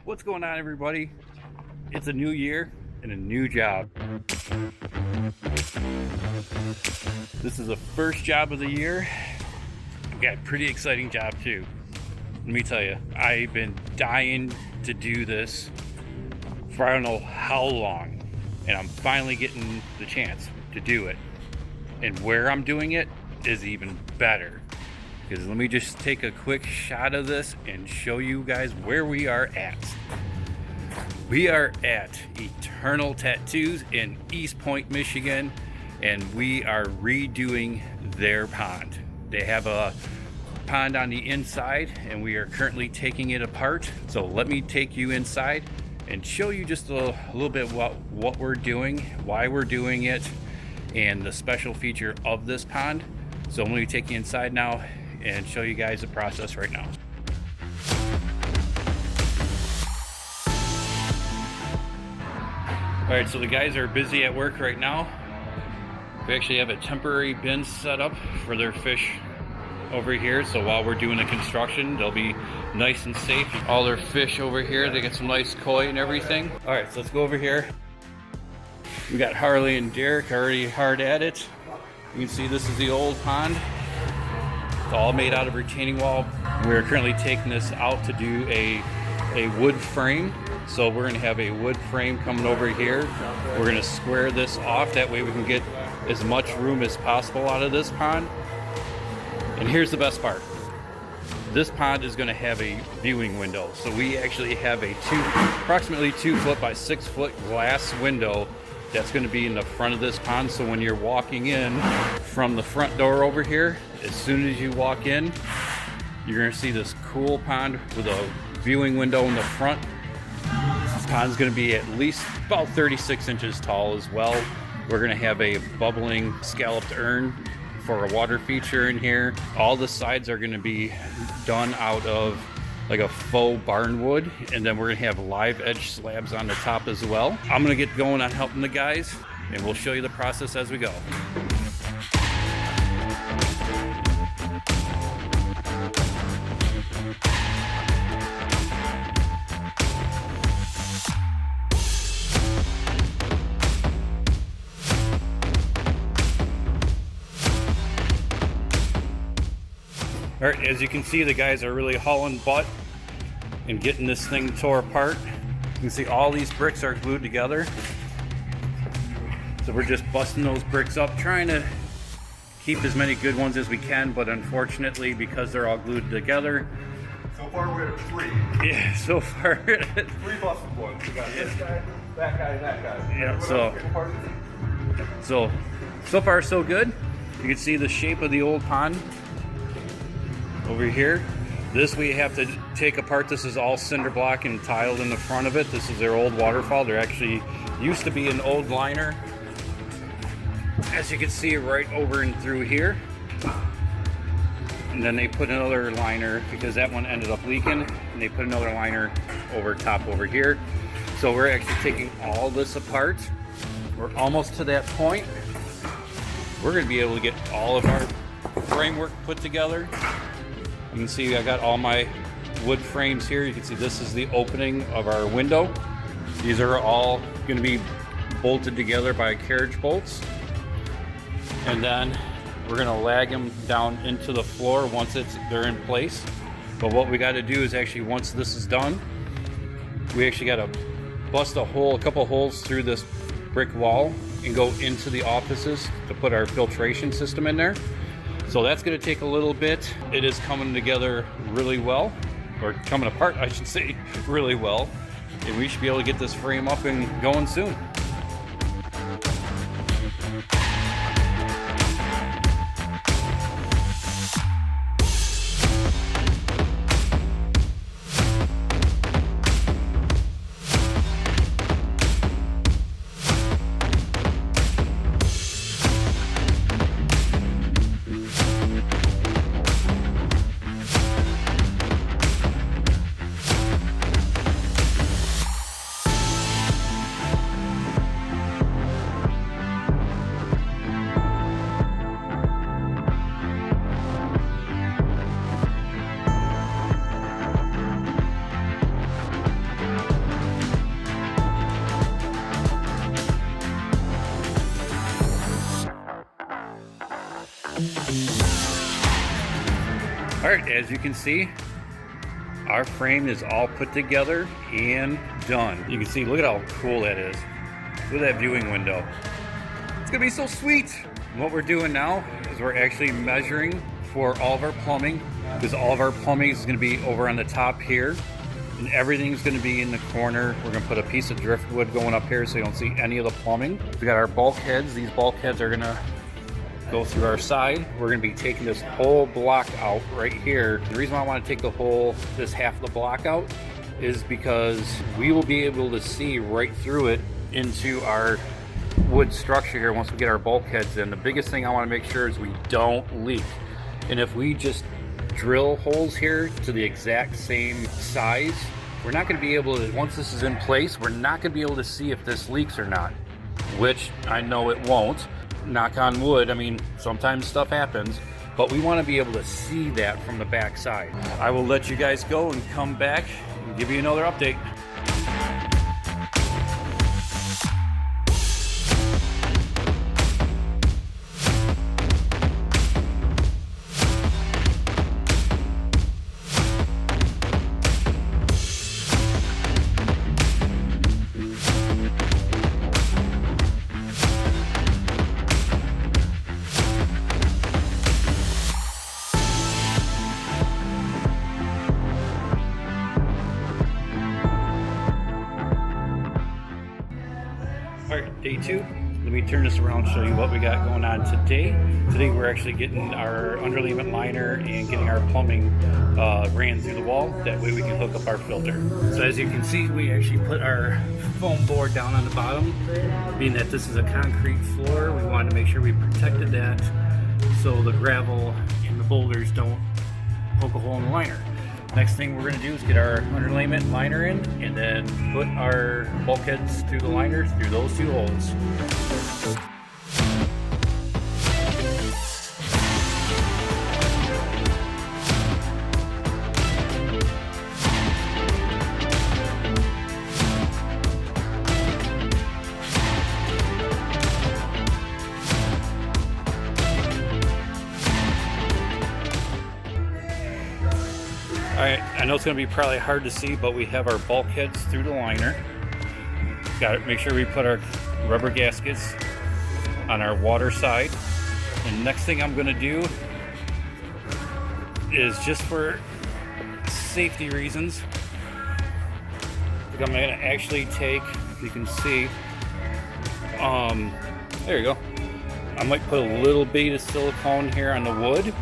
What's going on, everybody? It's a new year and a new job. This is the first job of the year. I've got a pretty exciting job too. Let me tell you, I've been dying to do this for I don't know how long, and I'm finally getting the chance to do it. And where I'm doing it is even better. Because let me just take a quick shot of this and show you guys where we are at. We are at Eternal Tattoos in Eastpointe, Michigan, and we are redoing their pond. They have a pond on the inside, and we are currently taking it apart. So let me take you inside and show you just a little bit what we're doing, why we're doing it, and the special feature of this pond. So I'm going to take you inside now and show you guys the process right now. All right, so the guys are busy at work right now. We actually have a temporary bin set up for their fish over here. So while we're doing the construction, they'll be nice and safe. All their fish over here, they get some nice koi and everything. All right, so let's go over here. We got Harley and Derek already hard at it. You can see this is the old pond. It's all made out of retaining wall. We're currently taking this out to do a wood frame. So we're gonna have a wood frame coming over here. We're gonna square this off. That way we can get as much room as possible out of this pond. And here's the best part. This pond is gonna have a viewing window. So we actually have a approximately 2 foot by 6 foot glass window that's going to be in the front of this pond. So when you're walking in from the front door over here, as soon as you walk in, you're going to see this cool pond with a viewing window in the front. This pond's going to be at least about 36 inches tall as well. We're going to have a bubbling scalloped urn for a water feature in here. All the sides are going to be done out of like a faux barnwood, and then we're gonna have live edge slabs on the top as well. I'm gonna get going on helping the guys, and we'll show you the process as we go. All right, as you can see, the guys are really hauling butt and getting this thing tore apart. You can see all these bricks are glued together. So we're just busting those bricks up, trying to keep as many good ones as we can, but unfortunately, because they're all glued together. So far we're at 3. Yeah, so far. 3 busted ones. We got this guy, that guy. Yeah, so far so good. You can see the shape of the old pond over here. This we have to take apart. This is all cinder block and tiled in the front of it. This is their old waterfall. There actually used to be an old liner, as you can see, right over and through here. And then they put another liner because that one ended up leaking, and they put another liner over top over here. So we're actually taking all this apart. We're almost to that point. We're going to be able to get all of our framework put together. You can see I got all my wood frames here. You can see this is the opening of our window. These are all going to be bolted together by carriage bolts. And then we're going to lag them down into the floor once they're in place. But what we got to do is actually, once this is done, we actually got to bust a couple holes through this brick wall and go into the offices to put our filtration system in there. So that's going to take a little bit. It is coming together really well, or coming apart, I should say, really well. And we should be able to get this frame up and going soon. right, as you can see, our frame is all put together and done. You can see, look at how cool that is. Look at that viewing window. It's gonna be so sweet. And what we're doing now is we're actually measuring for all of our plumbing, because all of our plumbing is gonna be over on the top here, and everything's gonna be in the corner. We're gonna put a piece of driftwood going up here so you don't see any of the plumbing. We got our bulkheads. These bulkheads are gonna go through our side. We're gonna be taking this whole block out right here. The reason why I want to take this half of the block out is because we will be able to see right through it into our wood structure here once we get our bulkheads in. The biggest thing I want to make sure is we don't leak. And if we just drill holes here to the exact same size, we're not going to be able to, once this is in place, we're not going to be able to see if this leaks or not, which I know it won't. Knock on wood. I mean, sometimes stuff happens, but we want to be able to see that from the back side. I will let you guys go and come back and give you another update. Alright, day 2. Let me turn this around and show you what we got going on today. Today we're actually getting our underlayment liner and getting our plumbing ran through the wall. That way we can hook up our filter. So as you can see, we actually put our foam board down on the bottom. Being that this is a concrete floor, we wanted to make sure we protected that so the gravel and the boulders don't poke a hole in the liner. Next thing we're going to do is get our underlayment liner in and then put our bulkheads through the liner through those 2 holes. Alright, I know it's going to be probably hard to see, but we have our bulkheads through the liner. Got to make sure we put our rubber gaskets on our water side. And next thing I'm going to do is, just for safety reasons, I'm going to actually take, you can see, there you go. I might put a little bit of silicone here on the wood,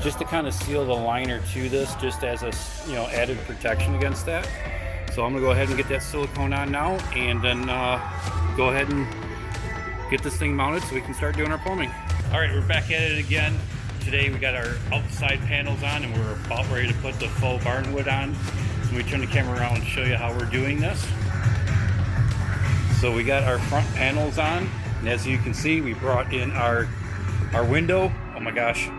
just to kind of seal the liner to this, just as a, you know, added protection against that. So I'm gonna go ahead and get that silicone on now, and then go ahead and get this thing mounted so we can start doing our plumbing. All right, we're back at it again. Today we got our outside panels on, and we're about ready to put the faux barnwood on. So we turn the camera around and show you how we're doing this. So we got our front panels on, and as you can see, we brought in our window. Oh my gosh.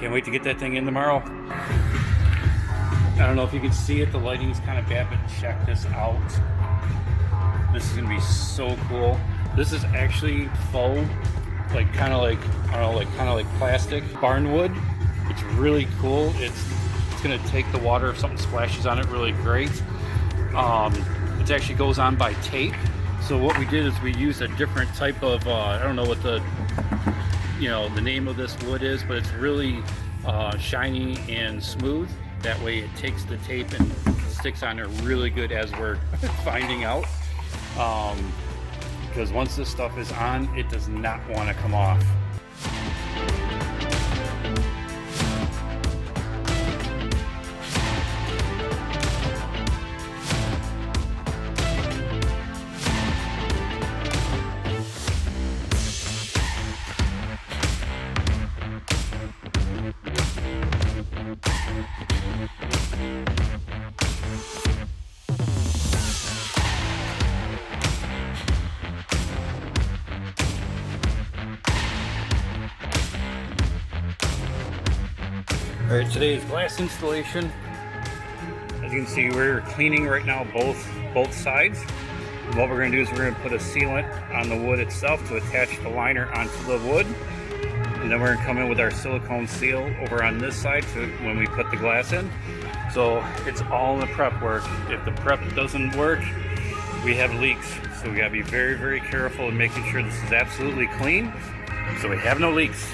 Can't wait to get that thing in tomorrow. I don't know if you can see it, the lighting's kind of bad, but check this out. This is gonna be so cool. This is actually faux, like kind of like, I don't know, kind of like plastic barnwood. It's really cool. It's gonna take the water if something splashes on it really great. It actually goes on by tape. So what we did is we used a different type of, I don't know what the name of this wood is, but it's really shiny and smooth. That way it takes the tape and sticks on there really good, as we're finding out. Because once this stuff is on, it does not want to come off. Alright, today's glass installation. As you can see, we're cleaning right now both sides. And what we're going to do is we're going to put a sealant on the wood itself to attach the liner onto the wood. And then we're gonna come in with our silicone seal over on this side so when we put the glass in. So it's all in the prep work. If the prep doesn't work, we have leaks. So we gotta be very, very careful in making sure this is absolutely clean so we have no leaks.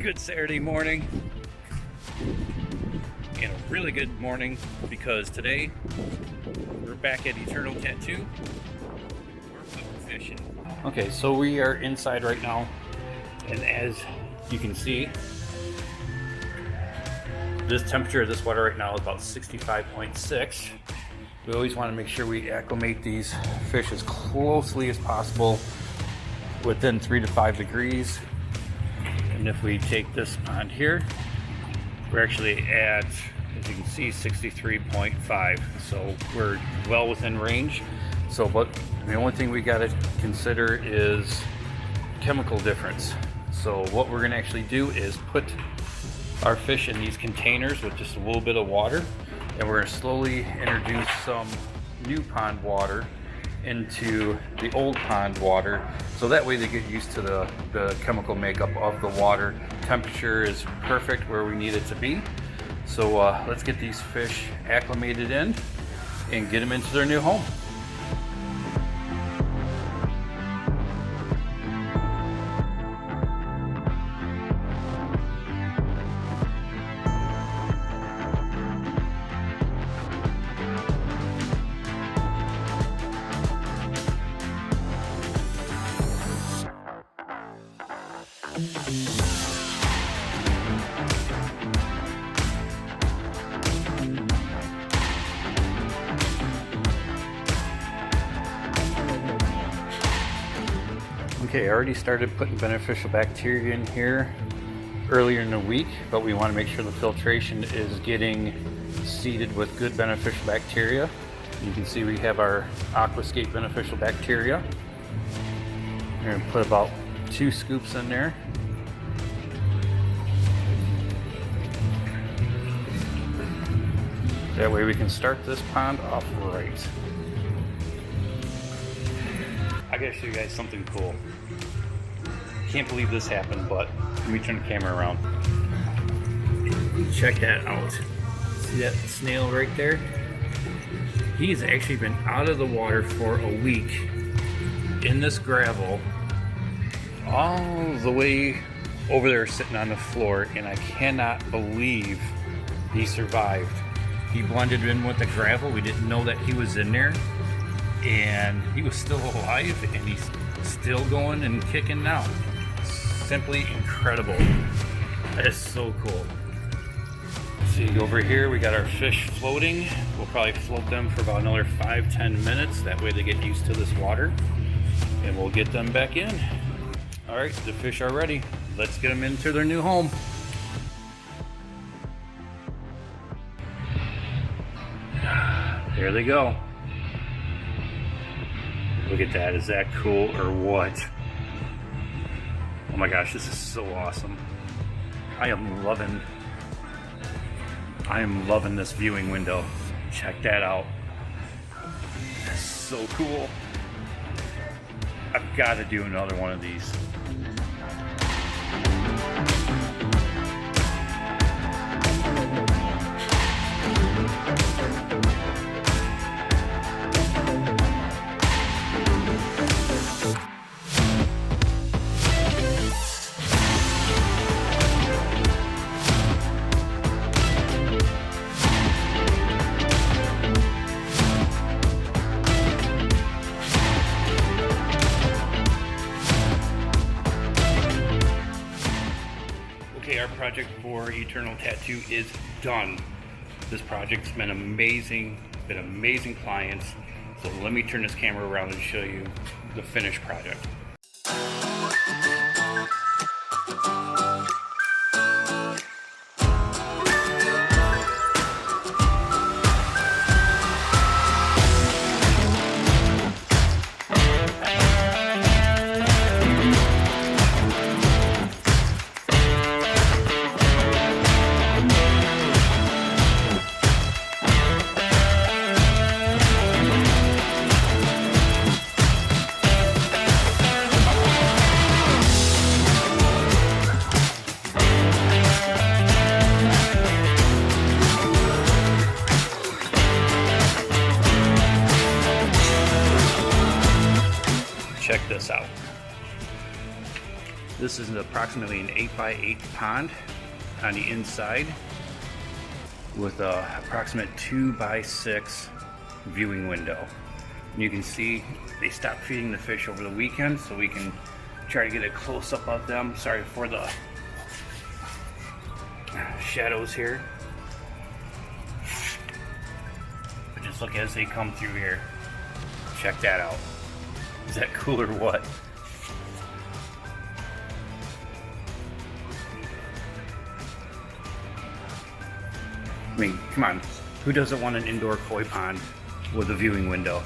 Good Saturday morning, and a really good morning because today we're back at Eternal Tattoo. We're fishing. Okay, so we are inside right now, and as you can see, this temperature of this water right now is about 65.6. We always want to make sure we acclimate these fish as closely as possible within 3 to 5 degrees. And if we take this pond here, we're actually at, as you can see, 63.5. So we're well within range. So, but the only thing we got to consider is chemical difference. So what we're going to actually do is put our fish in these containers with just a little bit of water, and we're going to slowly introduce some new pond water into the old pond water, so that way they get used to the chemical makeup of the water. Temperature is perfect where we need it to be. So let's get these fish acclimated in and get them into their new home. Okay, I already started putting beneficial bacteria in here earlier in the week, but we want to make sure the filtration is getting seeded with good beneficial bacteria. You can see we have our Aquascape beneficial bacteria. We're going to put about 2 scoops in there. That way we can start this pond off right. I gotta show you guys something cool. Can't believe this happened, but let me turn the camera around. Check that out. See that snail right there? He's actually been out of the water for a week in this gravel all the way over there sitting on the floor, and I cannot believe he survived. He blended in with the gravel. We didn't know that he was in there, and he was still alive, and he's still going and kicking now. Simply incredible. That is so cool. See, over here we got our fish floating. We'll probably float them for about another 5-10 minutes. That way they get used to this water, and we'll get them back in. All right, the fish are ready. Let's get them into their new home. There they go. Look at that. Is that cool or what? Oh my gosh, this is so awesome. I am loving this viewing window. Check that out. That's so cool. I've got to do another one of these. project for Eternal Tattoo is done. This project's been amazing clients. So let me turn this camera around and show you the finished project. Check this out. This is approximately an 8x8 pond on the inside with a approximate 2x6 viewing window. And you can see they stopped feeding the fish over the weekend, so we can try to get a close-up of them. Sorry for the shadows here. But just look as they come through here. Check that out. Is that cool or what? I mean, come on. Who doesn't want an indoor koi pond with a viewing window?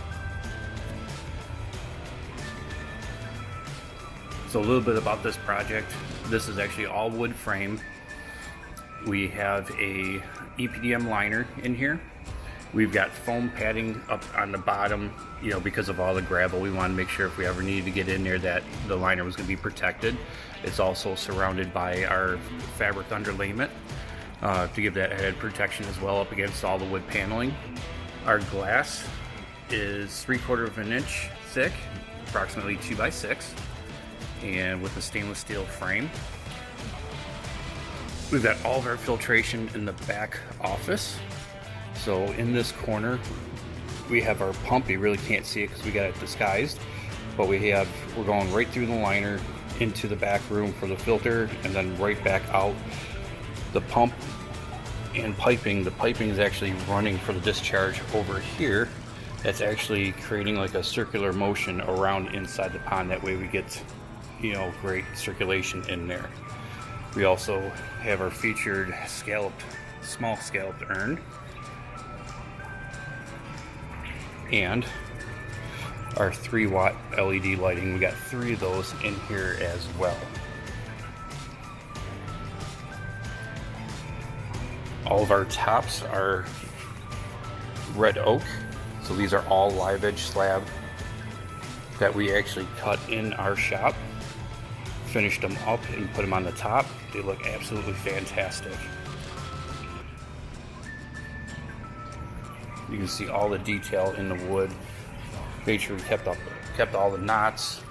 So a little bit about this project. This is actually all wood frame. We have a EPDM liner in here. We've got foam padding up on the bottom, you know, because of all the gravel. We want to make sure if we ever needed to get in there that the liner was going to be protected. It's also surrounded by our fabric underlayment to give that added protection as well up against all the wood paneling. Our glass is 3/4 of an inch thick, approximately 2x6, and with a stainless steel frame. We've got all of our filtration in the back office. So in this corner, we have our pump. You really can't see it because we got it disguised, but we're going right through the liner into the back room for the filter, and then right back out. The pump and piping, the piping is actually running for the discharge over here. That's actually creating like a circular motion around inside the pond. That way we get, you know, great circulation in there. We also have our featured small scalloped urn. And our 3-watt LED lighting. We got 3 of those in here as well. All of our tops are red oak. So these are all live edge slab that we actually cut in our shop, finished them up and put them on the top. They look absolutely fantastic. You can see all the detail in the wood. Made sure we kept all the knots.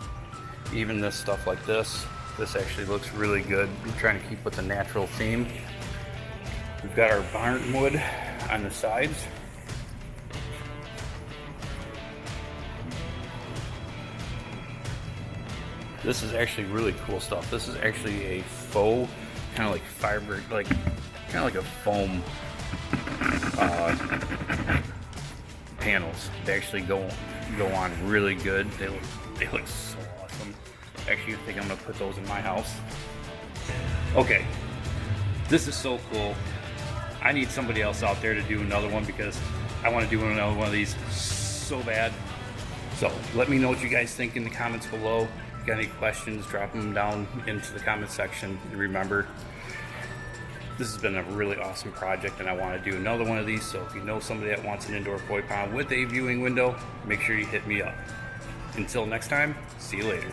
Even this stuff like this. This actually looks really good. I'm trying to keep with the natural theme. We've got our barn wood on the sides. This is actually really cool stuff. This is actually a faux, kind of like fiber, kind of like a foam panels. They actually go on really good. They look so awesome. Actually, I think I'm gonna put those in my house. Okay, this is so cool. I need somebody else out there to do another one because I want to do another one of these so bad. So let me know what you guys think in the comments below. If you got any questions, drop them down into the comment section. And remember, this has been a really awesome project and I want to do another one of these. So if you know somebody that wants an indoor koi pond with a viewing window, make sure you hit me up. Until next time, see you later.